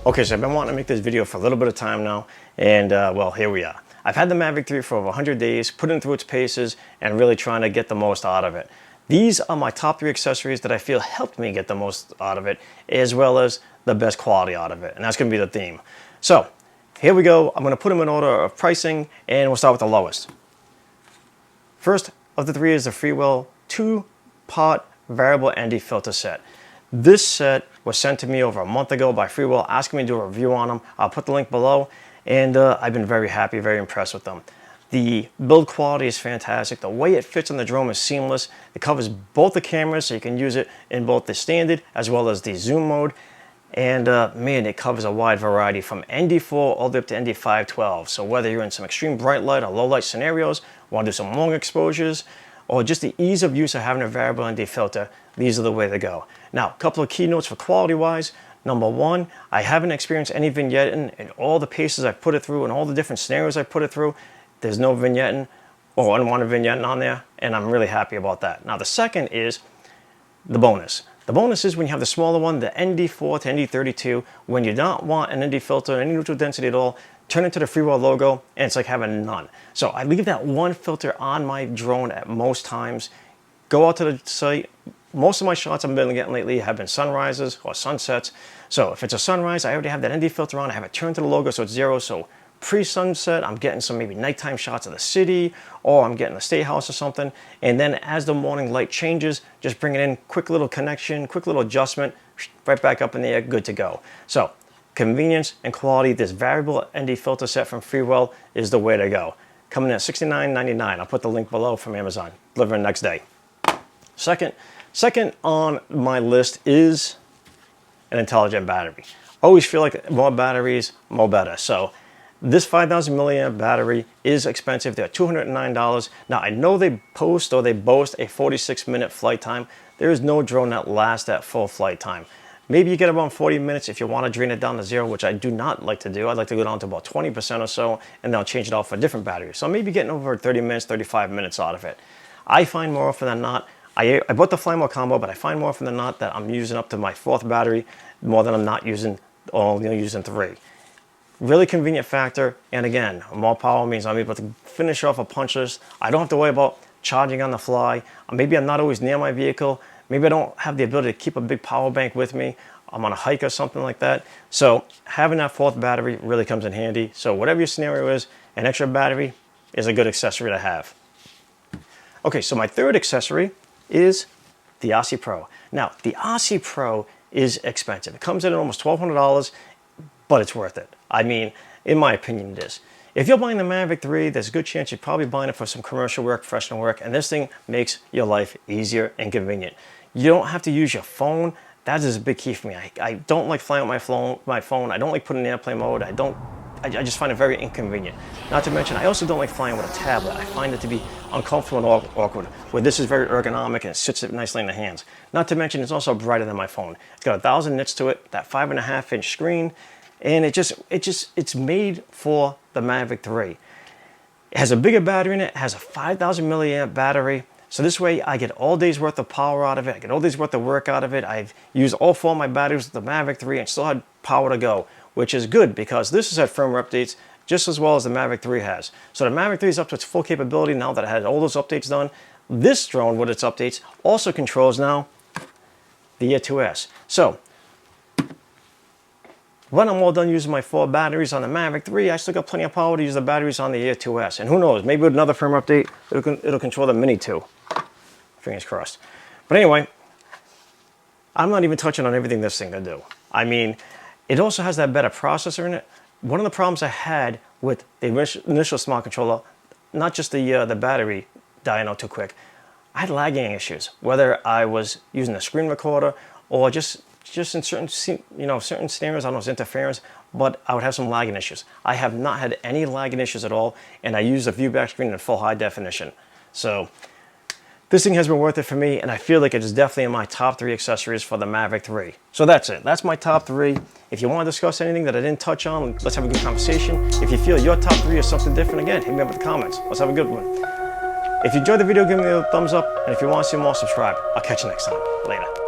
Okay, so I've been wanting to make this video for a little bit of time now, and well, here we are. I've had the Mavic 3 for over 100 days, put it through its paces, and really trying to get the most out of it. These are my top 3 accessories that I feel helped me get the most out of it, as well as the best quality out of it, and that's going to be the theme. So, here we go. I'm going to put them in order of pricing, and we'll start with the lowest. First of the 3 is the Freewell 2-pot variable ND filter set. This set was sent to me over a month ago by Freewell, asking me to do a review on them. I'll put the link below, and I've been very happy, very impressed with them. The build quality is fantastic. The way it fits on the drone is seamless. It covers both the cameras, so you can use it in both the standard as well as the zoom mode. And man, it covers a wide variety from ND4 all the way up to ND512. So whether you're in some extreme bright light or low light scenarios, want to do some long exposures, or just the ease of use of having a variable ND filter, these are the way to go. Now, a couple of keynotes for quality-wise. Number 1, I haven't experienced any vignetting in all the paces I've put it through and all the different scenarios I've put it through. There's no vignetting or unwanted vignetting on there, and I'm really happy about that. Now, the second is the bonus. The bonus is when you have the smaller one, the ND4 to ND32, when you don't want an ND filter, any neutral density at all, turn it to the Freewell logo, and it's like having none. So I leave that one filter on my drone at most times. Go out to the site. Most of my shots I've been getting lately have been sunrises or sunsets. So if it's a sunrise, I already have that ND filter on. I have it turned to the logo so it's 0. So pre-sunset, I'm getting some maybe nighttime shots of the city, or I'm getting a state house or something. And then as the morning light changes, just bring it in, quick little connection, quick little adjustment, right back up in the air, good to go. So convenience and quality, this variable ND filter set from Freewell is the way to go. Coming in at $69.99. I'll put the link below from Amazon. Delivering next day. Second on my list is an intelligent battery. Always feel like more batteries, more better. So this 5,000 milliamp battery is expensive. They're $209. Now I know they boast a 46-minute flight time. There is no drone that lasts that full flight time. Maybe you get about 40 minutes if you want to drain it down to 0, which I do not like to do. I'd like to go down to about 20% or so, and then I'll change it out for a different battery. So maybe getting over 30 minutes, 35 minutes out of it. I find more often than not, I bought the Fly More combo, but I find more often than not that I'm using up to my 4th battery more than I'm not using, only using 3. Really convenient factor, and again, more power means I'm able to finish off a punch list. I don't have to worry about charging on the fly. Maybe I'm not always near my vehicle. Maybe I don't have the ability to keep a big power bank with me. I'm on a hike or something like that. So having that 4th battery really comes in handy. So whatever your scenario is, an extra battery is a good accessory to have. Okay, so my 3rd accessory is the Aussie Pro. Now, the Aussie Pro is expensive. It comes in at almost $1,200, but it's worth it. I mean, in my opinion, it is. If you're buying the Mavic 3, there's a good chance you're probably buying it for some commercial work, professional work, and this thing makes your life easier and convenient. You don't have to use your phone. That is a big key for me. I don't like flying with my phone. I don't like putting it in airplane mode. I just find it very inconvenient. Not to mention, I also don't like flying with a tablet. I find it to be uncomfortable and awkward, where this is very ergonomic and it sits nicely in the hands. Not to mention, it's also brighter than my phone. It's got 1,000 nits to it, that 5.5-inch screen, and it's made for the Mavic 3. It has a bigger battery in it. It has a 5,000 milliamp battery. So this way I get all day's worth of power out of it. I get all day's worth of work out of it. I've used all 4 of my batteries with the Mavic 3 and still had power to go, which is good because this has had firmware updates just as well as the Mavic 3 has. So the Mavic 3 is up to its full capability now that it had all those updates done. This drone with its updates also controls now the Air 2S. So when I'm all done using my 4 batteries on the Mavic 3, I still got plenty of power to use the batteries on the Air 2S. And who knows, maybe with another firmware update, it'll control the Mini 2. Fingers crossed. But anyway, I'm not even touching on everything this thing can do. I mean, it also has that better processor in it. One of the problems I had with the initial smart controller, not just the battery dying out too quick, I had lagging issues. Whether I was using a screen recorder or just in certain scenarios, I don't know if it's interference, but I would have some lagging issues. I have not had any lagging issues at all, and I use the viewback screen in full high definition. So this thing has been worth it for me, and I feel like it is definitely in my top 3 accessories for the Mavic 3. So that's it. That's my top 3. If you want to discuss anything that I didn't touch on, let's have a good conversation. If you feel your top 3 is something different, again, hit me up in the comments. Let's have a good one. If you enjoyed the video, give me a thumbs up, and if you want to see more, subscribe. I'll catch you next time. Later.